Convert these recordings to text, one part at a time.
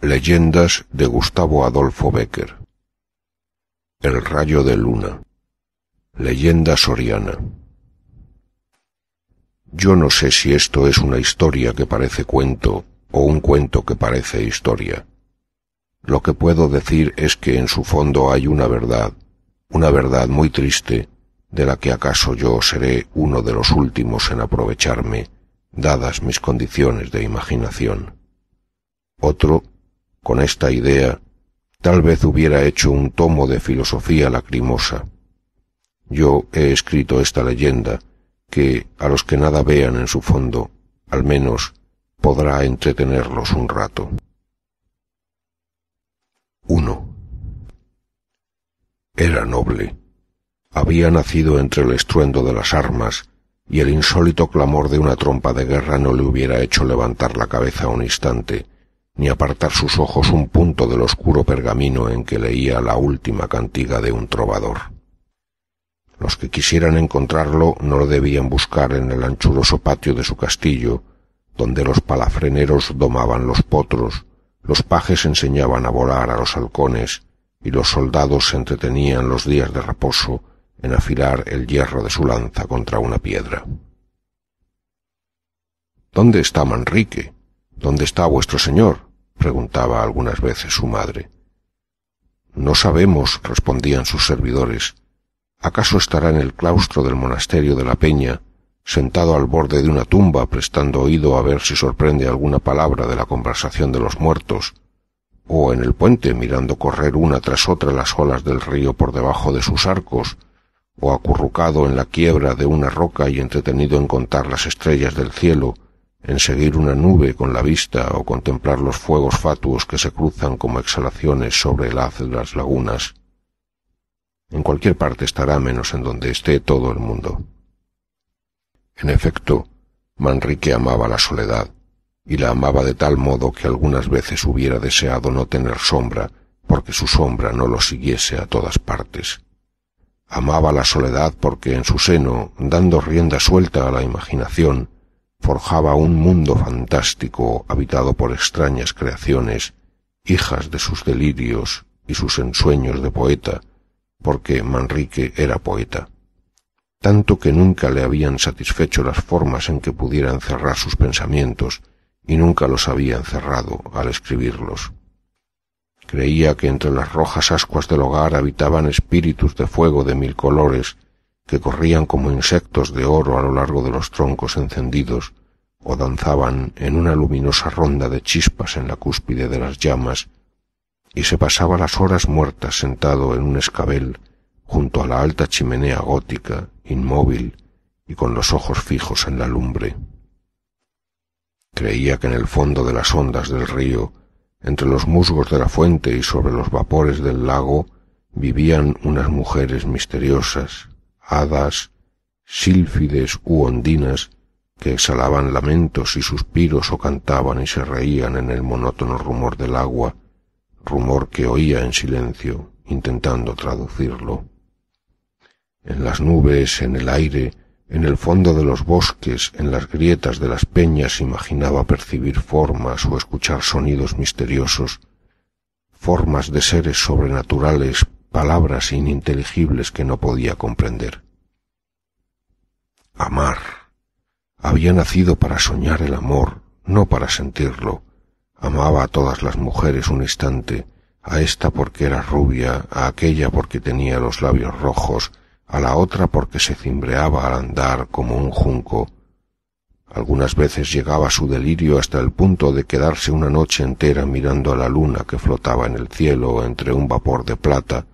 Leyendas de Gustavo Adolfo Bécquer. El rayo de luna. Leyenda soriana. Yo no sé si esto es una historia que parece cuento o un cuento que parece historia. Lo que puedo decir es que en su fondo hay una verdad muy triste, de la que acaso yo seré uno de los últimos en aprovecharme, dadas mis condiciones de imaginación. Otro, con esta idea, tal vez hubiera hecho un tomo de filosofía lacrimosa. Yo he escrito esta leyenda que, a los que nada vean en su fondo, al menos podrá entretenerlos un rato. 1. Era noble. Había nacido entre el estruendo de las armas, y el insólito clamor de una trompa de guerra no le hubiera hecho levantar la cabeza un instante, ni apartar sus ojos un punto del oscuro pergamino en que leía la última cantiga de un trovador. Los que quisieran encontrarlo no lo debían buscar en el anchuroso patio de su castillo, donde los palafreneros domaban los potros, los pajes enseñaban a volar a los halcones, y los soldados se entretenían los días de reposo en afilar el hierro de su lanza contra una piedra. «¿Dónde está Manrique? ¿Dónde está vuestro señor?», preguntaba algunas veces su madre. «No sabemos», respondían sus servidores. «¿Acaso estará en el claustro del monasterio de la Peña, sentado al borde de una tumba, prestando oído a ver si sorprende alguna palabra de la conversación de los muertos, o en el puente mirando correr una tras otra las olas del río por debajo de sus arcos, o acurrucado en la quiebra de una roca y entretenido en contar las estrellas del cielo, en seguir una nube con la vista o contemplar los fuegos fatuos que se cruzan como exhalaciones sobre el haz de las lagunas? En cualquier parte estará menos en donde esté todo el mundo». En efecto, Manrique amaba la soledad, y la amaba de tal modo que algunas veces hubiera deseado no tener sombra, porque su sombra no lo siguiese a todas partes. Amaba la soledad porque en su seno, dando rienda suelta a la imaginación, forjaba un mundo fantástico habitado por extrañas creaciones, hijas de sus delirios y sus ensueños de poeta, porque Manrique era poeta, tanto que nunca le habían satisfecho las formas en que pudiera encerrar sus pensamientos, y nunca los había encerrado al escribirlos. Creía que entre las rojas ascuas del hogar habitaban espíritus de fuego de 1000 colores, que corrían como insectos de oro a lo largo de los troncos encendidos, o danzaban en una luminosa ronda de chispas en la cúspide de las llamas, y se pasaba las horas muertas sentado en un escabel junto a la alta chimenea gótica, inmóvil y con los ojos fijos en la lumbre. Creía que en el fondo de las ondas del río, entre los musgos de la fuente y sobre los vapores del lago, vivían unas mujeres misteriosas, hadas, sílfides u ondinas, que exhalaban lamentos y suspiros o cantaban y se reían en el monótono rumor del agua, rumor que oía en silencio, intentando traducirlo. En las nubes, en el aire, en el fondo de los bosques, en las grietas de las peñas imaginaba percibir formas o escuchar sonidos misteriosos, formas de seres sobrenaturales, palabras ininteligibles que no podía comprender. Amar. Había nacido para soñar el amor, no para sentirlo. Amaba a todas las mujeres un instante, a esta porque era rubia, a aquella porque tenía los labios rojos, a la otra porque se cimbreaba al andar como un junco. Algunas veces llegaba su delirio hasta el punto de quedarse una noche entera mirando a la luna que flotaba en el cielo entre un vapor de plata,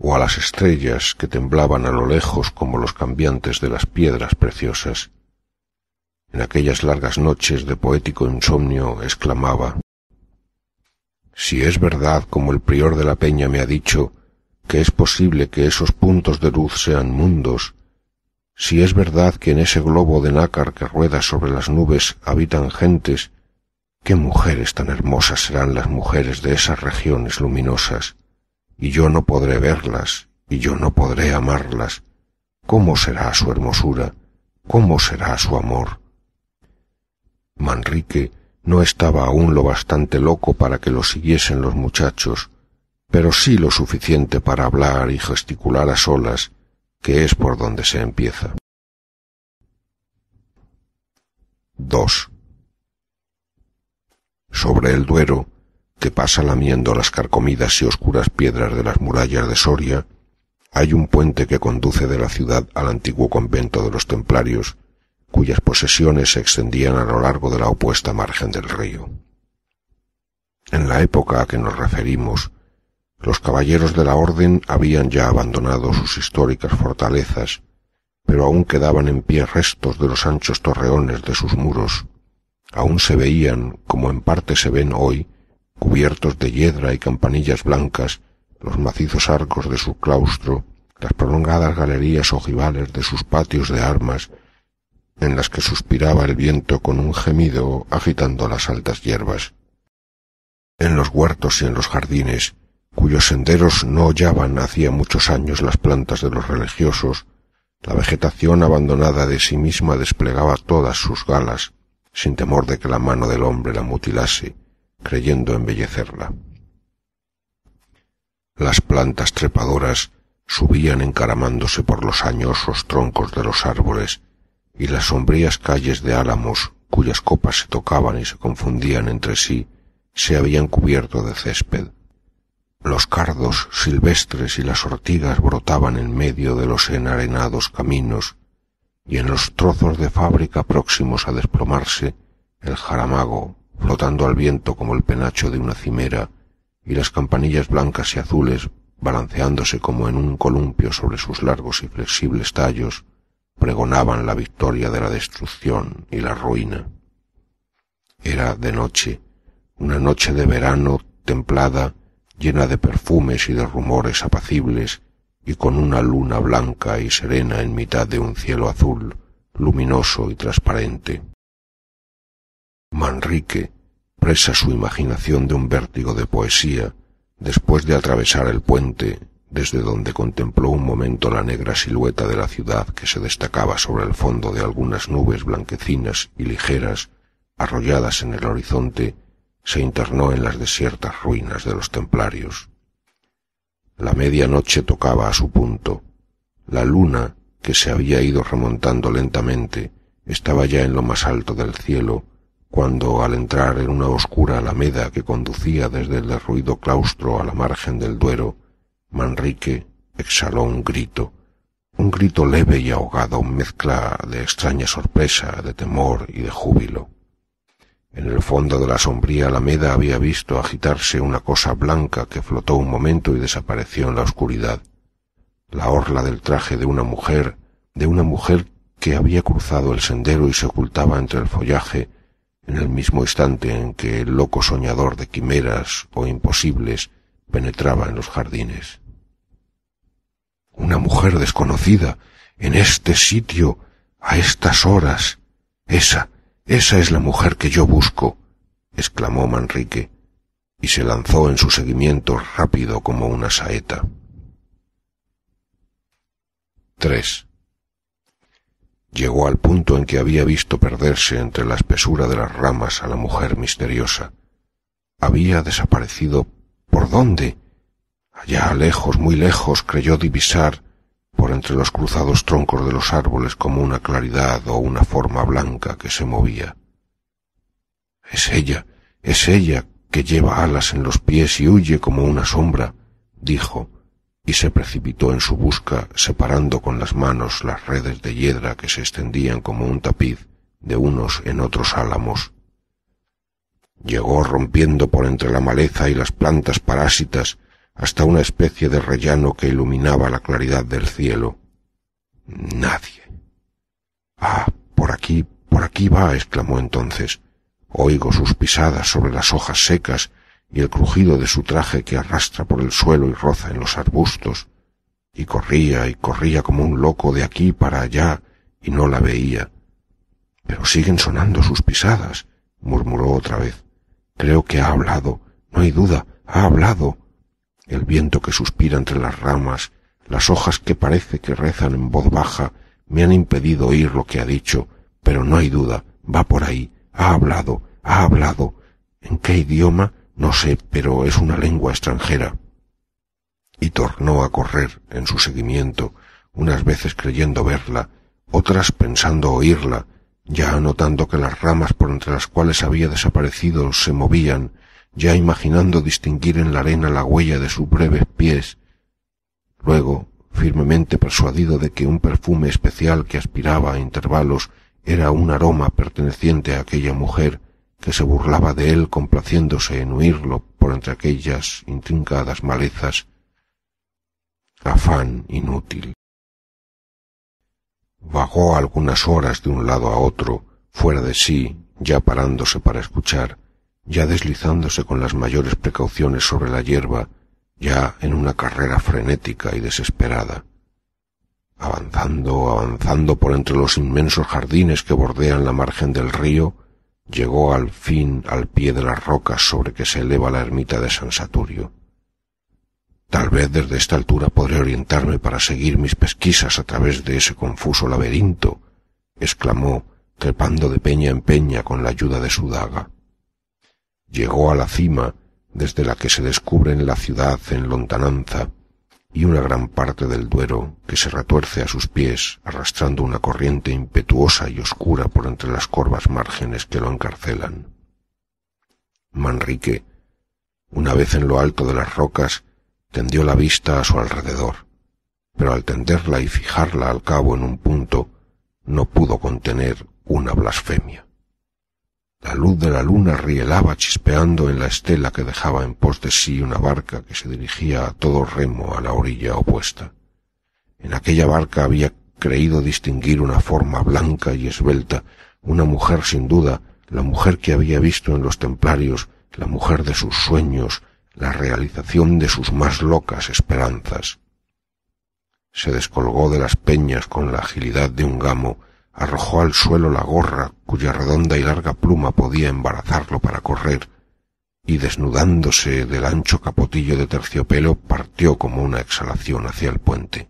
o a las estrellas que temblaban a lo lejos como los cambiantes de las piedras preciosas. En aquellas largas noches de poético insomnio exclamaba: «Si es verdad, como el prior de la Peña me ha dicho, que es posible que esos puntos de luz sean mundos, si es verdad que en ese globo de nácar que rueda sobre las nubes habitan gentes, ¿qué mujeres tan hermosas serán las mujeres de esas regiones luminosas? Y yo no podré verlas, y yo no podré amarlas. ¿Cómo será su hermosura? ¿Cómo será su amor?» Manrique No estaba aún lo bastante loco para que lo siguiesen los muchachos, pero sí lo suficiente para hablar y gesticular a solas, que es por donde se empieza. 2. Sobre el Duero, que pasa lamiendo las carcomidas y oscuras piedras de las murallas de Soria, hay un puente que conduce de la ciudad al antiguo convento de los templarios, cuyas posesiones se extendían a lo largo de la opuesta margen del río. En la época a que nos referimos, los caballeros de la Orden habían ya abandonado sus históricas fortalezas, pero aún quedaban en pie restos de los anchos torreones de sus muros. Aún se veían, como en parte se ven hoy, cubiertos de hiedra y campanillas blancas, los macizos arcos de su claustro, las prolongadas galerías ojivales de sus patios de armas, en las que suspiraba el viento con un gemido agitando las altas hierbas. En los huertos y en los jardines, cuyos senderos no hollaban hacía muchos años las plantas de los religiosos, la vegetación abandonada de sí misma desplegaba todas sus galas, sin temor de que la mano del hombre la mutilase, creyendo embellecerla. Las plantas trepadoras subían encaramándose por los añosos troncos de los árboles, y las sombrías calles de álamos, cuyas copas se tocaban y se confundían entre sí, se habían cubierto de césped. Los cardos silvestres y las ortigas brotaban en medio de los enarenados caminos, y en los trozos de fábrica próximos a desplomarse, el jaramago, flotando al viento como el penacho de una cimera, y las campanillas blancas y azules, balanceándose como en un columpio sobre sus largos y flexibles tallos, pregonaban la victoria de la destrucción y la ruina. Era de noche, una noche de verano templada, llena de perfumes y de rumores apacibles, y con una luna blanca y serena en mitad de un cielo azul, luminoso y transparente. Manrique, presa su imaginación de un vértigo de poesía, después de atravesar el puente, desde donde contempló un momento la negra silueta de la ciudad que se destacaba sobre el fondo de algunas nubes blanquecinas y ligeras, arrolladas en el horizonte, se internó en las desiertas ruinas de los templarios. La medianoche tocaba a su punto. La luna, que se había ido remontando lentamente, estaba ya en lo más alto del cielo, cuando, al entrar en una oscura alameda que conducía desde el derruido claustro a la margen del Duero, Manrique exhaló un grito leve y ahogado, mezcla de extraña sorpresa, de temor y de júbilo. En el fondo de la sombría alameda había visto agitarse una cosa blanca que flotó un momento y desapareció en la oscuridad. La orla del traje de una mujer que había cruzado el sendero y se ocultaba entre el follaje en el mismo instante en que el loco soñador de quimeras o imposibles penetraba en los jardines. «Una mujer desconocida, en este sitio, a estas horas. Esa es la mujer que yo busco», exclamó Manrique, y se lanzó en su seguimiento rápido como una saeta. 3. Llegó al punto en que había visto perderse entre la espesura de las ramas a la mujer misteriosa. Había desaparecido. ¿Por dónde? Allá lejos, muy lejos, creyó divisar por entre los cruzados troncos de los árboles como una claridad o una forma blanca que se movía. Es ella que lleva alas en los pies y huye como una sombra», dijo, y se precipitó en su busca, separando con las manos las redes de hiedra que se extendían como un tapiz de unos en otros álamos. Llegó rompiendo por entre la maleza y las plantas parásitas hasta una especie de rellano que iluminaba la claridad del cielo. Nadie. «Ah, por aquí va», exclamó entonces. «Oigo sus pisadas sobre las hojas secas y el crujido de su traje que arrastra por el suelo y roza en los arbustos». Y corría como un loco de aquí para allá, y no la veía. «Pero siguen sonando sus pisadas», murmuró otra vez. «Creo que ha hablado, no hay duda, ha hablado. El viento que suspira entre las ramas, las hojas que parece que rezan en voz baja, me han impedido oír lo que ha dicho, pero no hay duda, va por ahí, ha Ha hablado. ¿En qué idioma? No sé, pero es una lengua extranjera. Y tornó a correr en su seguimiento, unas veces creyendo verla, otras pensando oírla, ya notando que las ramas por entre las cuales había desaparecido se movían, ya imaginando distinguir en la arena la huella de sus breves pies. Luego, firmemente persuadido de que un perfume especial que aspiraba a intervalos era un aroma perteneciente a aquella mujer, que se burlaba de él complaciéndose en huirlo por entre aquellas intrincadas malezas. Afán inútil. Vagó algunas horas de un lado a otro, fuera de sí, ya parándose para escuchar, ya deslizándose con las mayores precauciones sobre la hierba, ya en una carrera frenética y desesperada. Avanzando por entre los inmensos jardines que bordean la margen del río, llegó al fin al pie de las rocas sobre que se eleva la ermita de San Saturio. Tal vez desde esta altura podré orientarme para seguir mis pesquisas a través de ese confuso laberinto, exclamó, trepando de peña en peña con la ayuda de su daga. Llegó a la cima, desde la que se descubren la ciudad en lontananza y una gran parte del Duero que se retuerce a sus pies arrastrando una corriente impetuosa y oscura por entre las corvas márgenes que lo encarcelan. Manrique, una vez en lo alto de las rocas, tendió la vista a su alrededor, pero al tenderla y fijarla al cabo en un punto, no pudo contener una blasfemia. La luz de la luna rielaba chispeando en la estela que dejaba en pos de sí una barca que se dirigía a todo remo a la orilla opuesta. En aquella barca había creído distinguir una forma blanca y esbelta, una mujer sin duda, la mujer que había visto en los templarios, la mujer de sus sueños, la realización de sus más locas esperanzas. Se descolgó de las peñas con la agilidad de un gamo, arrojó al suelo la gorra cuya redonda y larga pluma podía embarazarlo para correr, y desnudándose del ancho capotillo de terciopelo partió como una exhalación hacia el puente.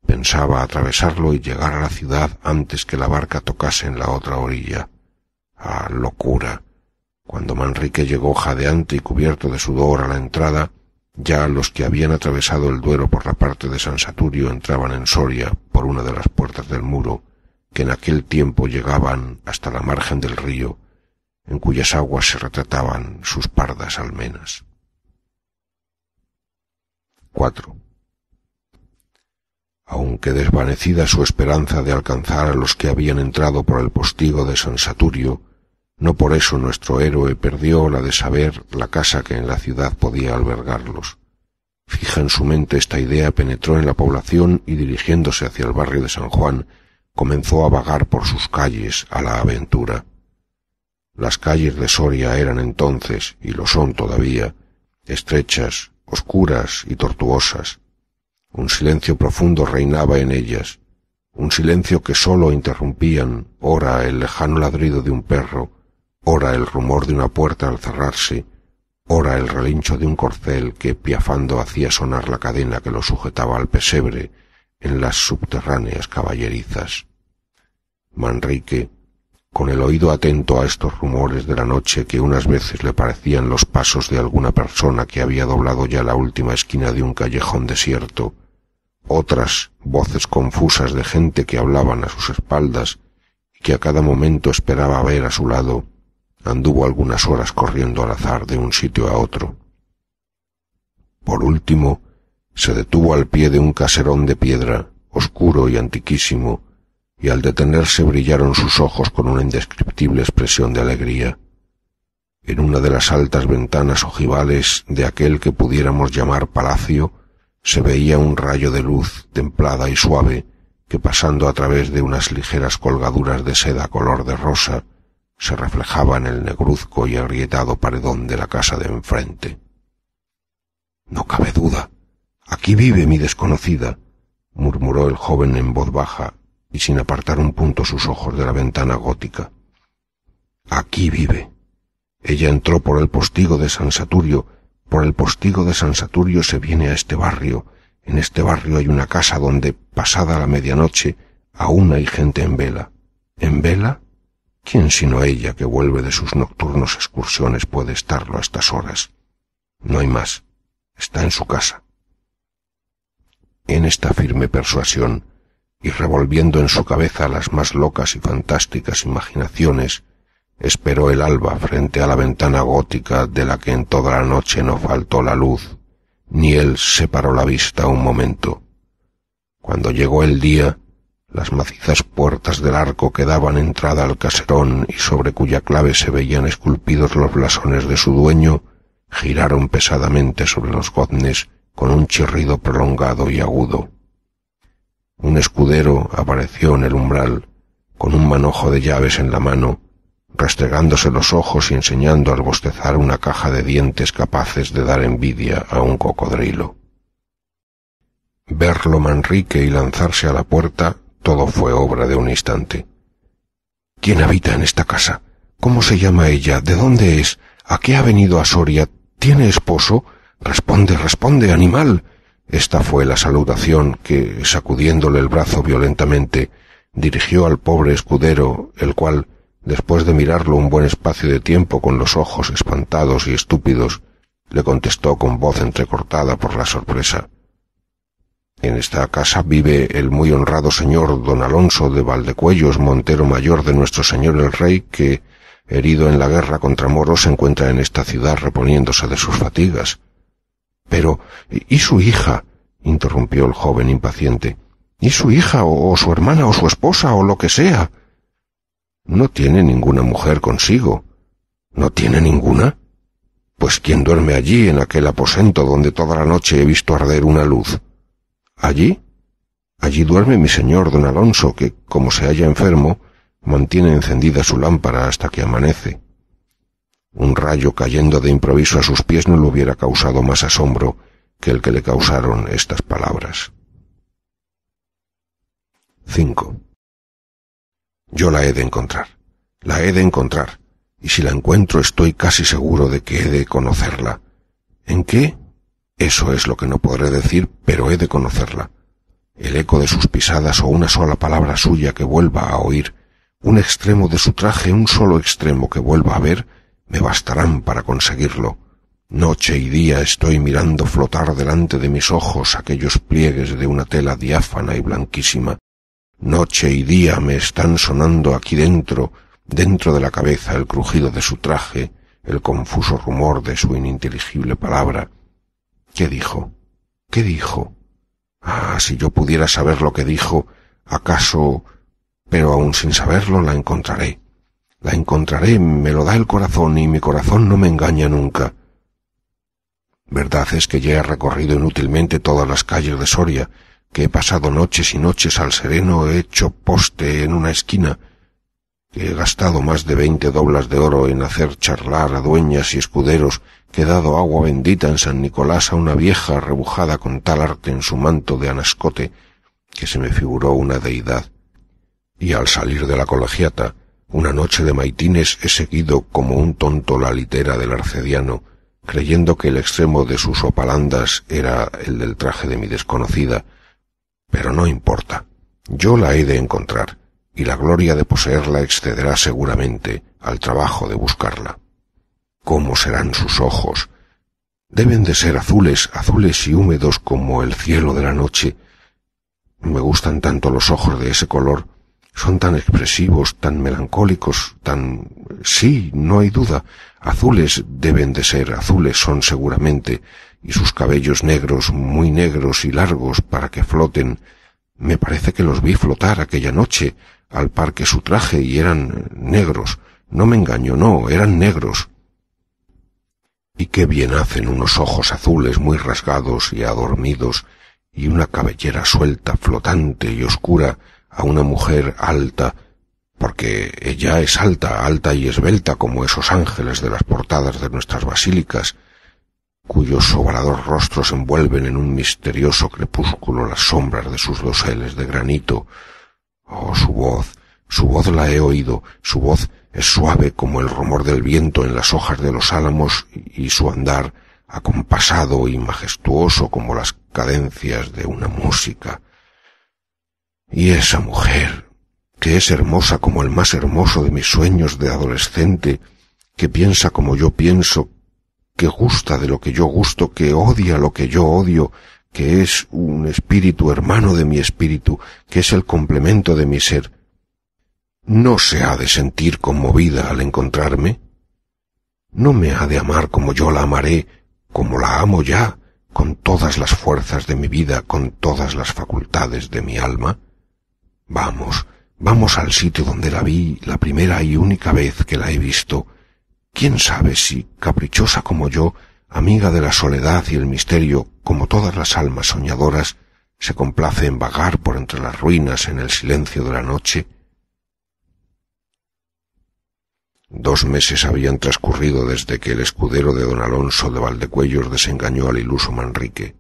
Pensaba atravesarlo y llegar a la ciudad antes que la barca tocase en la otra orilla. ¡Ah, locura! Cuando Manrique llegó jadeante y cubierto de sudor a la entrada, ya los que habían atravesado el Duero por la parte de San Saturio entraban en Soria por una de las puertas del muro, que en aquel tiempo llegaban hasta la margen del río, en cuyas aguas se retrataban sus pardas almenas. 4. Aunque desvanecida su esperanza de alcanzar a los que habían entrado por el postigo de San Saturio, no por eso nuestro héroe perdió la de saber la casa que en la ciudad podía albergarlos. Fija en su mente esta idea, penetró en la población y dirigiéndose hacia el barrio de San Juan, comenzó a vagar por sus calles a la aventura. Las calles de Soria eran entonces, y lo son todavía, estrechas, oscuras y tortuosas. Un silencio profundo reinaba en ellas, un silencio que sólo interrumpían ora el lejano ladrido de un perro, ora el rumor de una puerta al cerrarse, ora el relincho de un corcel que piafando hacía sonar la cadena que lo sujetaba al pesebre en las subterráneas caballerizas. Manrique, con el oído atento a estos rumores de la noche que unas veces le parecían los pasos de alguna persona que había doblado ya la última esquina de un callejón desierto, otras voces confusas de gente que hablaban a sus espaldas y que a cada momento esperaba ver a su lado, anduvo algunas horas corriendo al azar de un sitio a otro. Por último, se detuvo al pie de un caserón de piedra, oscuro y antiquísimo, y al detenerse brillaron sus ojos con una indescriptible expresión de alegría. En una de las altas ventanas ojivales de aquel que pudiéramos llamar palacio, se veía un rayo de luz templada y suave que, pasando a través de unas ligeras colgaduras de seda color de rosa, se reflejaba en el negruzco y agrietado paredón de la casa de enfrente. «No cabe duda. Aquí vive mi desconocida», murmuró el joven en voz baja y sin apartar un punto sus ojos de la ventana gótica. «Aquí vive. Ella entró por el postigo de San Saturio. Por el postigo de San Saturio se viene a este barrio. En este barrio hay una casa donde, pasada la medianoche, aún hay gente en vela. ¿En vela? ¿Quién sino ella, que vuelve de sus nocturnos excursiones, puede estarlo a estas horas? No hay más. Está en su casa. En esta firme persuasión, y revolviendo en su cabeza las más locas y fantásticas imaginaciones, esperó el alba frente a la ventana gótica de la que en toda la noche no faltó la luz, ni él separó la vista un momento. Cuando llegó el día, las macizas puertas del arco que daban entrada al caserón y sobre cuya clave se veían esculpidos los blasones de su dueño, giraron pesadamente sobre los goznes con un chirrido prolongado y agudo. Un escudero apareció en el umbral, con un manojo de llaves en la mano, restregándose los ojos y enseñando al bostezar una caja de dientes capaces de dar envidia a un cocodrilo. Verlo Manrique y lanzarse a la puerta, todo fue obra de un instante. ¿Quién habita en esta casa? ¿Cómo se llama ella? ¿De dónde es? ¿A qué ha venido a Soria? ¿Tiene esposo? Responde, responde, animal. Esta fue la salutación que, sacudiéndole el brazo violentamente, dirigió al pobre escudero, el cual, después de mirarlo un buen espacio de tiempo con los ojos espantados y estúpidos, le contestó con voz entrecortada por la sorpresa: «En esta casa vive el muy honrado señor don Alonso de Valdecuellos, montero mayor de nuestro señor el rey, que, herido en la guerra contra moros, se encuentra en esta ciudad reponiéndose de sus fatigas». «Pero, ¿y su hija?», interrumpió el joven impaciente. «¿Y su hija, o su hermana, o su esposa, o lo que sea?» «No tiene ninguna mujer consigo». «¿No tiene ninguna? Pues ¿quién duerme allí, en aquel aposento donde toda la noche he visto arder una luz?» «¿Allí? Allí duerme mi señor don Alonso, que, como se halla enfermo, mantiene encendida su lámpara hasta que amanece». Un rayo cayendo de improviso a sus pies no le hubiera causado más asombro que el que le causaron estas palabras. 5. Yo la he de encontrar, y si la encuentro estoy casi seguro de que he de conocerla. ¿En qué? Eso es lo que no podré decir, pero he de conocerla. El eco de sus pisadas o una sola palabra suya que vuelva a oír, un extremo de su traje, un solo extremo que vuelva a ver, me bastarán para conseguirlo. Noche y día estoy mirando flotar delante de mis ojos aquellos pliegues de una tela diáfana y blanquísima. Noche y día me están sonando aquí dentro de la cabeza el crujido de su traje, el confuso rumor de su ininteligible palabra. ¿Qué dijo? ¿Qué dijo? Ah, si yo pudiera saber lo que dijo, acaso... Pero aun sin saberlo la encontraré. La encontraré, me lo da el corazón, y mi corazón no me engaña nunca. Verdad es que ya he recorrido inútilmente todas las calles de Soria, que he pasado noches y noches al sereno, he hecho poste en una esquina, que he gastado más de 20 doblas de oro en hacer charlar a dueñas y escuderos, que he dado agua bendita en San Nicolás a una vieja rebujada con tal arte en su manto de anascote, que se me figuró una deidad. Y al salir de la colegiata, una noche de maitines he seguido como un tonto la litera del arcediano, creyendo que el extremo de sus opalandas era el del traje de mi desconocida. Pero no importa, yo la he de encontrar, y la gloria de poseerla excederá seguramente al trabajo de buscarla. ¿Cómo serán sus ojos? Deben de ser azules, azules y húmedos como el cielo de la noche. Me gustan tanto los ojos de ese color. Son tan expresivos, tan melancólicos, tan... Sí, no hay duda, azules deben de ser, azules son seguramente, y sus cabellos negros, muy negros y largos para que floten. Me parece que los vi flotar aquella noche, al par que su traje, y eran negros. No me engaño, no, eran negros. Y qué bien hacen unos ojos azules muy rasgados y adormidos, y una cabellera suelta, flotante y oscura, a una mujer alta, porque ella es alta, alta y esbelta como esos ángeles de las portadas de nuestras basílicas, cuyos ovalados rostros envuelven en un misterioso crepúsculo las sombras de sus doseles de granito. Oh, su voz la he oído, su voz es suave como el rumor del viento en las hojas de los álamos, y su andar acompasado y majestuoso como las cadencias de una música. Y esa mujer, que es hermosa como el más hermoso de mis sueños de adolescente, que piensa como yo pienso, que gusta de lo que yo gusto, que odia lo que yo odio, que es un espíritu hermano de mi espíritu, que es el complemento de mi ser, ¿no se ha de sentir conmovida al encontrarme? ¿No me ha de amar como yo la amaré, como la amo ya, con todas las fuerzas de mi vida, con todas las facultades de mi alma? Vamos al sitio donde la vi la primera y única vez que la he visto. ¿Quién sabe si, caprichosa como yo, amiga de la soledad y el misterio, como todas las almas soñadoras, se complace en vagar por entre las ruinas en el silencio de la noche? 2 meses habían transcurrido desde que el escudero de don Alonso de Valdecuellos desengañó al iluso Manrique.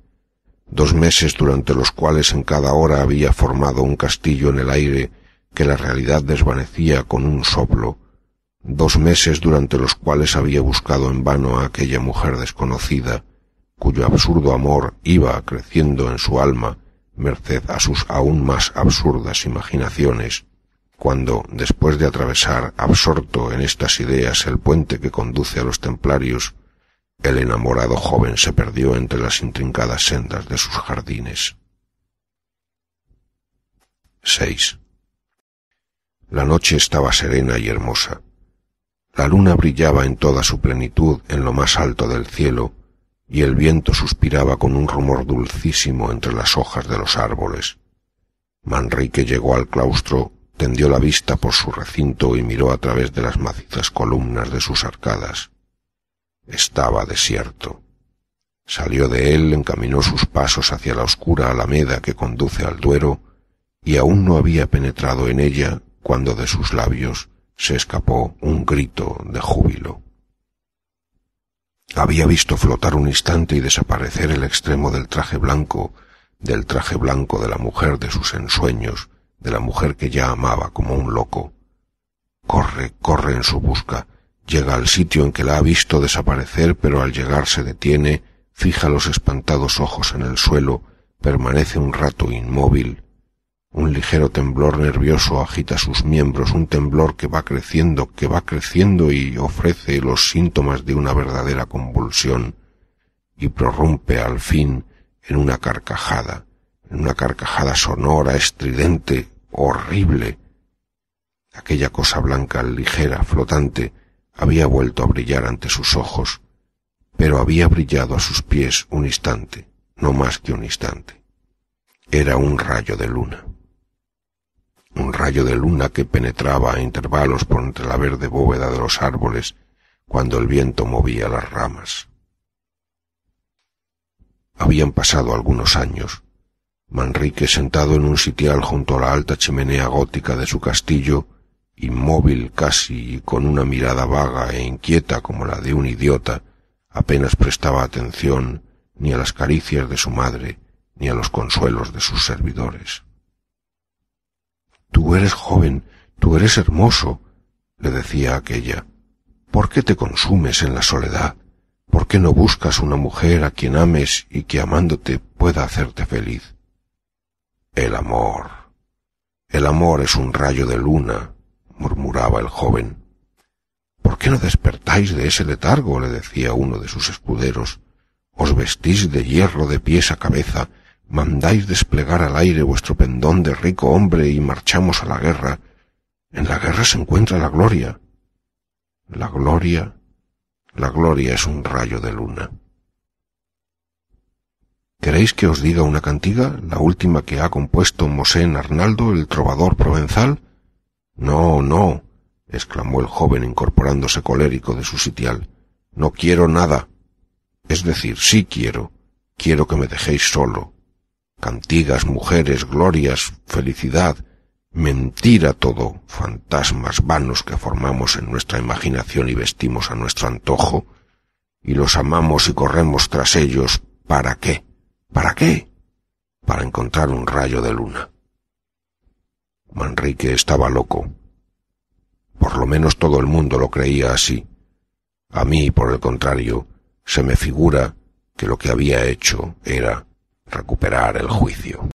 2 meses durante los cuales en cada hora había formado un castillo en el aire que la realidad desvanecía con un soplo. 2 meses durante los cuales había buscado en vano a aquella mujer desconocida, cuyo absurdo amor iba creciendo en su alma, merced a sus aún más absurdas imaginaciones, cuando, después de atravesar, absorto en estas ideas, el puente que conduce a los templarios, el enamorado joven se perdió entre las intrincadas sendas de sus jardines. 6. La noche estaba serena y hermosa. La luna brillaba en toda su plenitud en lo más alto del cielo, y el viento suspiraba con un rumor dulcísimo entre las hojas de los árboles. Manrique llegó al claustro, tendió la vista por su recinto y miró a través de las macizas columnas de sus arcadas. Estaba desierto. Salió de él, encaminó sus pasos hacia la oscura alameda que conduce al Duero, y aún no había penetrado en ella cuando de sus labios se escapó un grito de júbilo. Había visto flotar un instante y desaparecer el extremo del traje blanco de la mujer de sus ensueños, de la mujer que ya amaba como un loco. Corre en su busca, llega al sitio en que la ha visto desaparecer, pero al llegar se detiene, fija los espantados ojos en el suelo, permanece un rato inmóvil. Un ligero temblor nervioso agita sus miembros, un temblor que va creciendo y ofrece los síntomas de una verdadera convulsión, y prorrumpe al fin en una carcajada sonora, estridente, horrible. Aquella cosa blanca, ligera, flotante, había vuelto a brillar ante sus ojos, pero había brillado a sus pies un instante, no más que un instante. Era un rayo de luna. Un rayo de luna que penetraba a intervalos por entre la verde bóveda de los árboles cuando el viento movía las ramas. Habían pasado algunos años. Manrique, sentado en un sitial junto a la alta chimenea gótica de su castillo, inmóvil casi y con una mirada vaga e inquieta como la de un idiota, apenas prestaba atención ni a las caricias de su madre ni a los consuelos de sus servidores. «Tú eres joven, tú eres hermoso», le decía aquella. «¿Por qué te consumes en la soledad? ¿Por qué no buscas una mujer a quien ames y que amándote pueda hacerte feliz?» El amor es un rayo de luna», murmuraba el joven. «¿Por qué no despertáis de ese letargo?», le decía uno de sus escuderos. «Os vestís de hierro de pies a cabeza, mandáis desplegar al aire vuestro pendón de rico hombre y marchamos a la guerra. En la guerra se encuentra la gloria. La gloria es un rayo de luna». «¿Queréis que os diga una cantiga, la última que ha compuesto Mosén Arnaldo, el trovador provenzal?» «No», exclamó el joven incorporándose colérico de su sitial. «No quiero nada. Es decir, sí quiero que me dejéis solo. Cantigas, mujeres, glorias, felicidad, mentira todo, fantasmas vanos que formamos en nuestra imaginación y vestimos a nuestro antojo, y los amamos y corremos tras ellos. ¿Para qué? ¿Para qué? Para encontrar un rayo de luna». Manrique estaba loco. Por lo menos todo el mundo lo creía así. A mí, por el contrario, se me figura que lo que había hecho era recuperar el juicio.